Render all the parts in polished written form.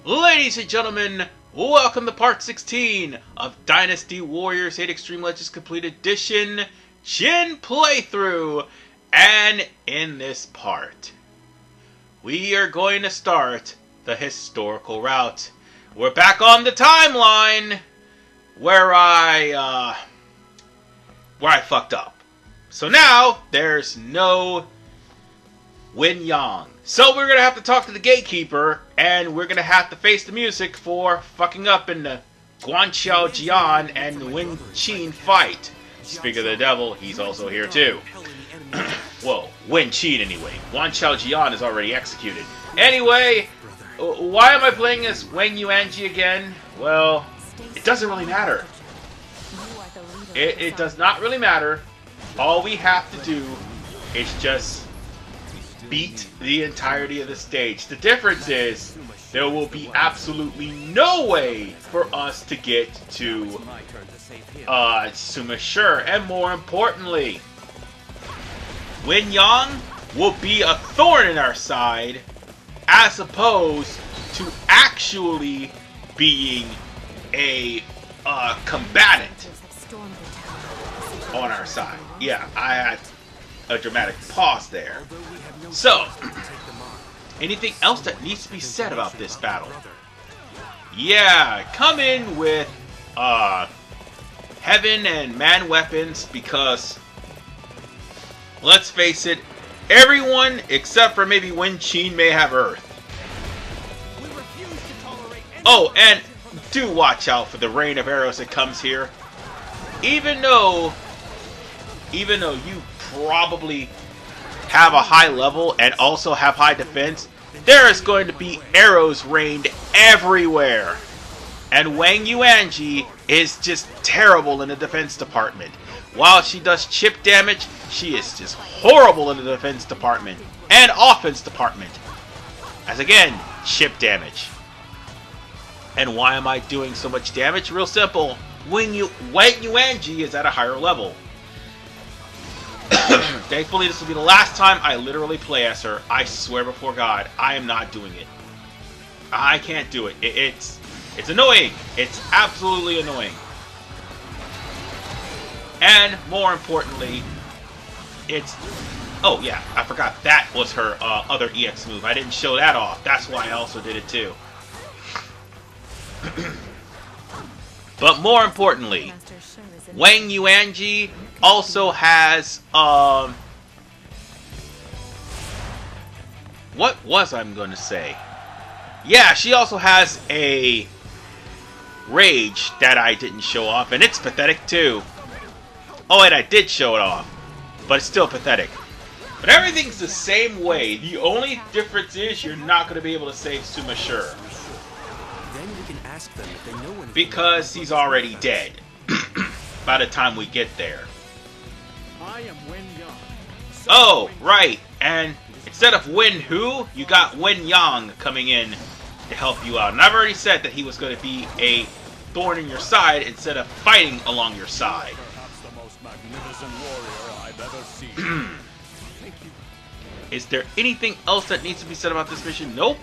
Ladies and gentlemen, welcome to part 16 of Dynasty Warriors 8 Extreme Legends Complete Edition Jian playthrough. And in this part, we are going to start the historical route. We're back on the timeline where I fucked up. So now there's no Wen Yang. So we're gonna have to talk to the gatekeeper, and we're gonna have to face the music for fucking up in the Guanqiu Jian and Wen Qin fight. Speaking of the devil, he's also here too. Well, Wen Qin anyway. Guanqiu Jian is already executed. Anyway, why am I playing as Wang Yuanji again? Well, it doesn't really matter. It does not really matter. All we have to do is just beat the entirety of the stage. The difference is there will be absolutely no way for us to get to Sima Shi, and more importantly, Wen Yang will be a thorn in our side as opposed to actually being a combatant on our side. Yeah, I had a dramatic pause there. So, anything else that needs to be said about this battle? Yeah, come in with heaven and man weapons because, let's face it, everyone except for maybe Wen Qin may have earth. Oh, and do watch out for the rain of arrows that comes here. Even though you probably have a high level and also have high defense, there is going to be arrows rained everywhere. And Wang Yuanji is just terrible in the defense department. While she does chip damage, she is just horrible in the defense department and offense department. As again, chip damage. And why am I doing so much damage? Real simple. Wang Yuanji is at a higher level. Thankfully, this will be the last time I literally play as her. I swear before God, I am not doing it. I can't do it. It's annoying. It's absolutely annoying. And more importantly, it's... Oh yeah, I forgot that was her other EX move. I didn't show that off. That's why I also did it too. But more importantly, Wang Yuanji also has, what was I going to say? Yeah, she also has a rage that I didn't show off, and it's pathetic too. Oh, and I did show it off, but it's still pathetic. But everything's the same way. The only difference is you're not going to be able to save Sima Shi. Because he's already dead by the time we get there. Oh, right. And instead of Wen Hu, you got Wen Yang coming in to help you out. And I've already said that he was going to be a thorn in your side instead of fighting along your side. Is there anything else that needs to be said about this mission? Nope.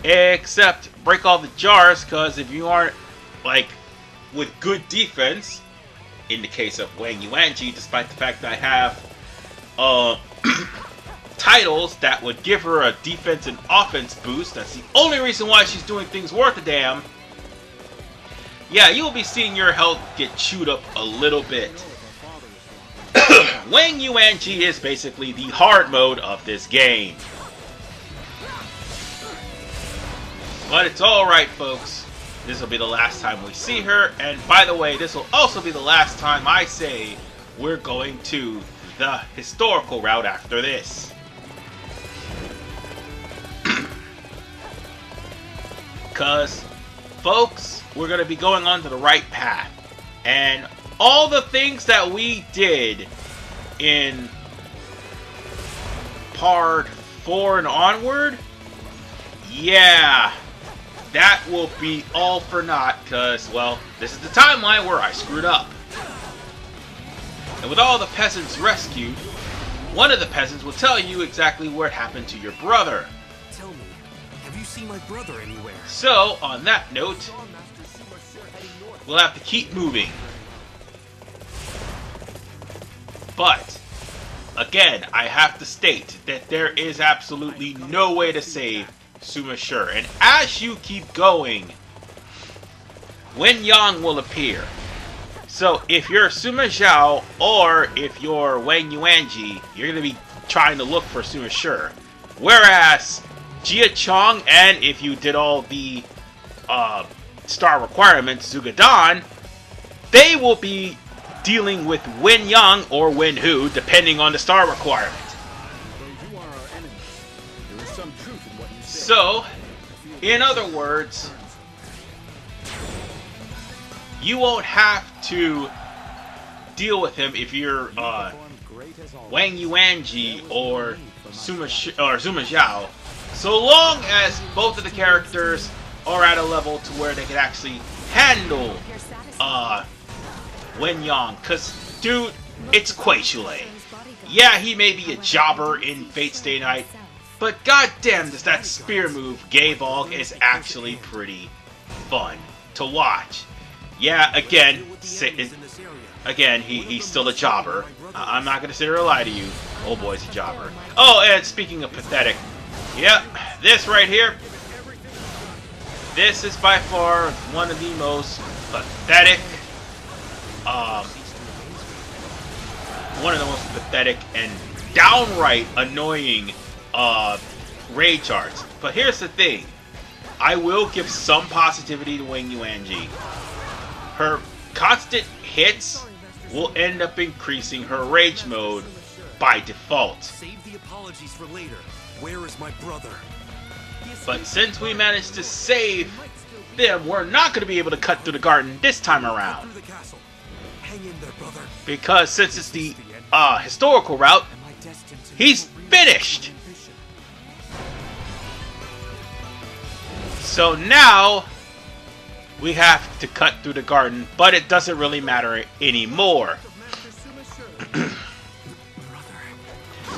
Except break all the jars, because if you aren't, like, with good defense, in the case of Wang Yuanji, despite the fact that I have titles that would give her a defense and offense boost, that's the only reason why she's doing things worth a damn. Yeah, you'll be seeing your health get chewed up a little bit. Wang Yuanji is basically the hard mode of this game. But it's alright, folks. This will be the last time we see her. And by the way, this will also be the last time I say we're going to the historical route after this. Because, folks, we're going to be going on to the right path. And all the things that we did in part 4 and onward, yeah, that will be all for naught, because, well, this is the timeline where I screwed up. And with all the peasants rescued, one of the peasants will tell you exactly what happened to your brother. Tell me, have you see my brother anywhere. So, on that note, we'll have to keep moving. But, again, I have to state that there is absolutely no way to save Sima Shi. And as you keep going, Wen Yang will appear. So, if you're Sima Zhao or if you're Wang Yuanji, you're going to be trying to look for Sima Shi. Whereas, Xuchang, and if you did all the star requirements, Zugadan, they will be dealing with Wen Yang or Wen Hu, depending on the star requirement. So, in other words, you won't have to deal with him if you're Wang Yuanji or Sima Zhao, so long as both of the characters are at a level to where they can actually handle Wen Yang. Cause dude, it's Guanqiu. Yeah, he may be a jobber in Fate Stay Night, but goddamn does that spear move, Gaebog, is actually pretty fun to watch. Yeah, again, he's still a jobber. I'm not gonna sit here and lie to you. Oh boy's a jobber. Oh, and speaking of pathetic, yep, this right here. This is by far one of the most pathetic, and downright annoying raid charts. But here's the thing. I will give some positivity to Wang Yuanji. Her constant hits will end up increasing her rage mode by default. Save the apologies for later. Where is my brother? But since we managed to save them, we're not going to be able to cut through the garden this time around. Hang in there, brother. Because since it's the historical route, he's finished. So now we have to cut through the garden, but it doesn't really matter anymore.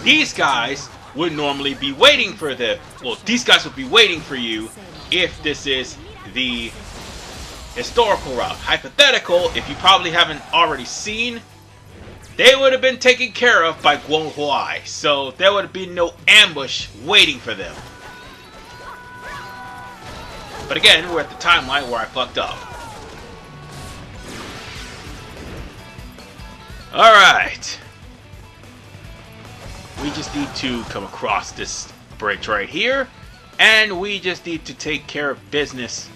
These guys would normally be waiting for these guys would be waiting for you if this is the historical route. Hypothetical, if you probably haven't already seen, they would have been taken care of by Guanqiu, so there would have been no ambush waiting for them. But again, we're at the timeline where I fucked up. Alright. We just need to come across this bridge right here. And we just need to take care of business.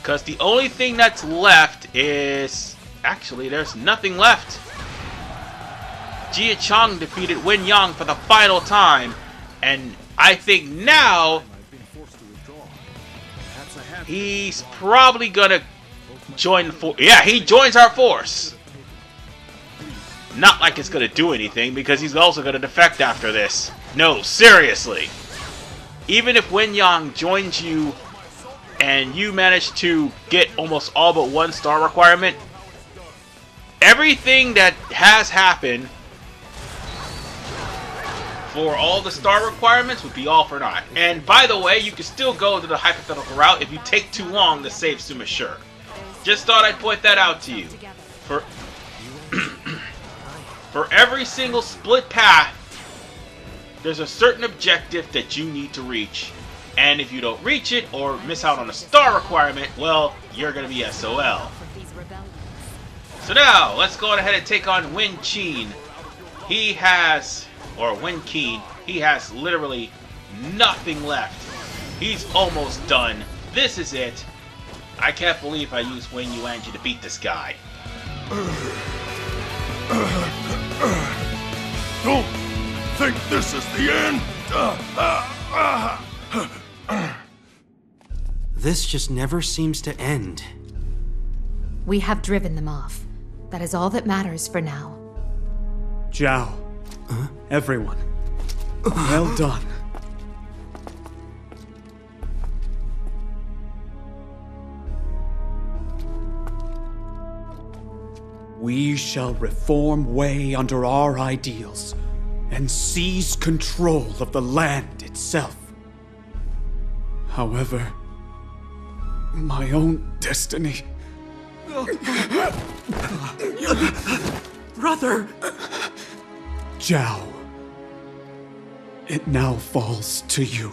Because the only thing that's left is... Actually, there's nothing left. Xuchang defeated Wen Yang for the final time. And I think now... he's probably gonna join the force. Yeah, he joins our force. Not like it's gonna do anything, because he's also gonna defect after this. No, seriously. Even if Wen Yang joins you and you manage to get almost all but one star requirement, everything that has happened for all the star requirements would be all for naught. And by the way, you can still go to the hypothetical route if you take too long to save Sima Shi. Just thought I'd point that out to you. For every single split path, there's a certain objective that you need to reach. And if you don't reach it or miss out on a star requirement, well, you're going to be SOL. So now, let's go ahead and take on Wen Qin. He has... or Wen Qin, he has literally nothing left. He's almost done. This is it. I can't believe I used Wang Yuanji to beat this guy. Don't think this is the end. This just never seems to end. We have driven them off. That is all that matters for now. Zhao. Everyone. Well done. We shall reform Wei under our ideals and seize control of the land itself. However, my own destiny. Brother! Zhao. It now falls to you.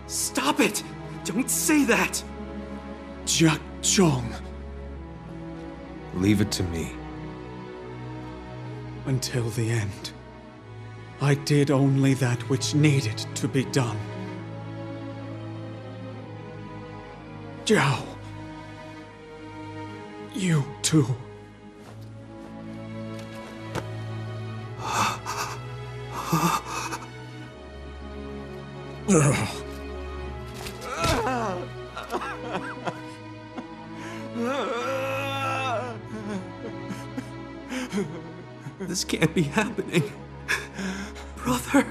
Stop it! Don't say that! Xuchang. Leave it to me. Until the end, I did only that which needed to be done. Zhao. You too. This can't be happening. Brother!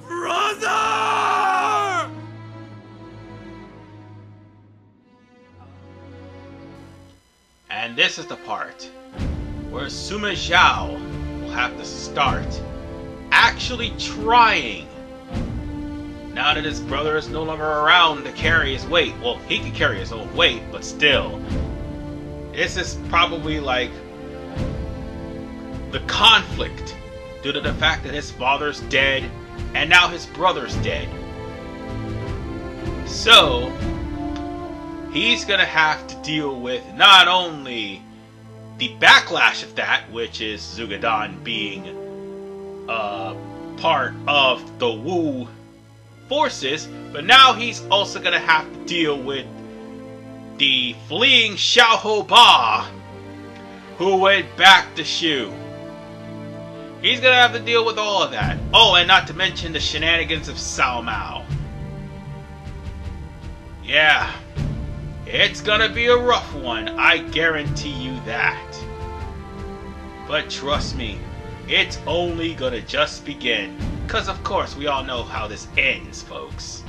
Brother! And this is the part where Sima Zhao will have to start actually trying. Now that his brother is no longer around to carry his weight. Well, he can carry his own weight, but still. This is probably like the conflict due to the fact that his father's dead and now his brother's dead. So, he's gonna have to deal with not only the backlash of that, which is Zugadan being part of the Wu forces, but now he's also gonna have to deal with the fleeing Xiahou Ba, who went back to Shu. He's gonna have to deal with all of that. Oh, and not to mention the shenanigans of Cao Mao. Yeah, it's gonna be a rough one, I guarantee you that. But trust me, it's only gonna just begin. Because of course we all know how this ends, folks.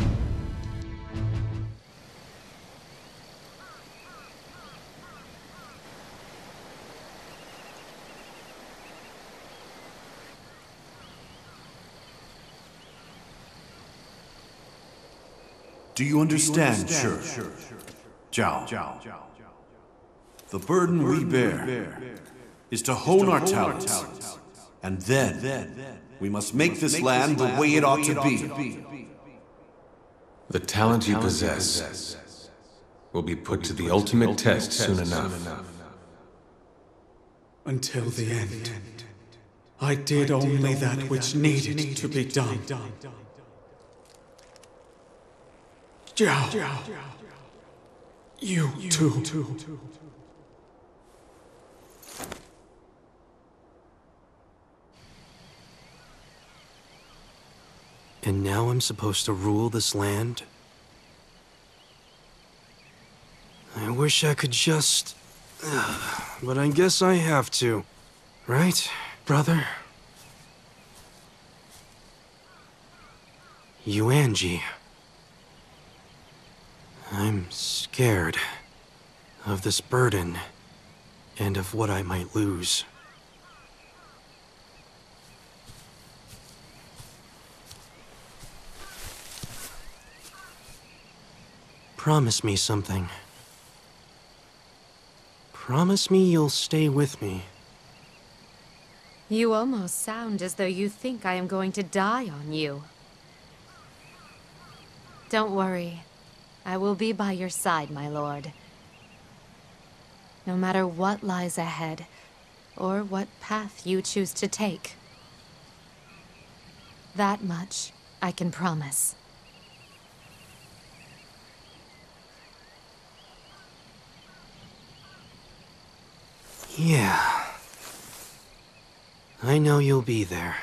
Do you understand, sure? Zhao. The burden we bear is to hone our talents, and then we must make this land the way it ought to be. The talent you possess will be put to the ultimate test soon enough. Until the end, I did only that which needed to be done. Zhao. You too. And now I'm supposed to rule this land? I wish I could just... but I guess I have to. Right, brother? Yuanji. I'm scared of this burden and of what I might lose. Promise me something. Promise me you'll stay with me. You almost sound as though you think I am going to die on you. Don't worry. I will be by your side, my lord. No matter what lies ahead, or what path you choose to take. That much I can promise. Yeah. I know you'll be there.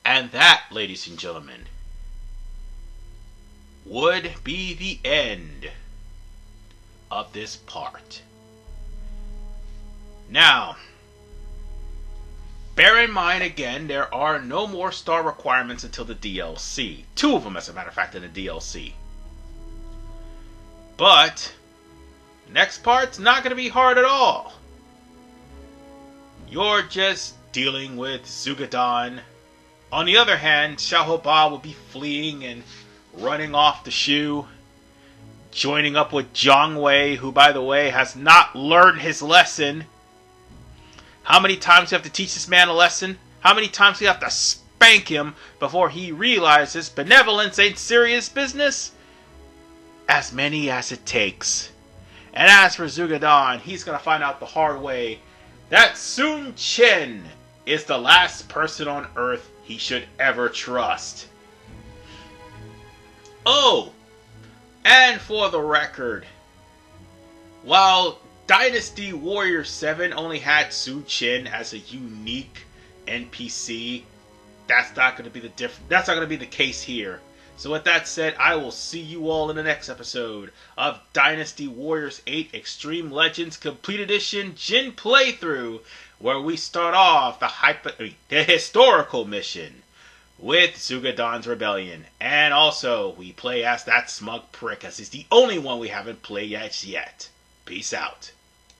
And that, ladies and gentlemen, would be the end of this part. Now, bear in mind again, there are no more star requirements until the DLC. 2 of them, as a matter of fact, in the DLC. But Next part's not going to be hard at all. You're just dealing with Xuchang. On the other hand, Xiaohou will be fleeing and running off the Shu, joining up with Jiang Wei, who, by the way, has not learned his lesson. How many times do you have to teach this man a lesson? How many times do you have to spank him before he realizes benevolence ain't serious business? As many as it takes. And as for Xuchang, he's going to find out the hard way that Sun Chen is the last person on Earth he should ever trust. Oh, and for the record, while Dynasty Warrior 7 only had Sun Chen as a unique NPC, that's not going to be the case here. So with that said, I will see you all in the next episode of Dynasty Warriors 8 Extreme Legends Complete Edition Jian playthrough, where we start off the historical mission with Xuchang's rebellion. And also, we play as that smug prick, as he's the only one we haven't played as yet. Peace out.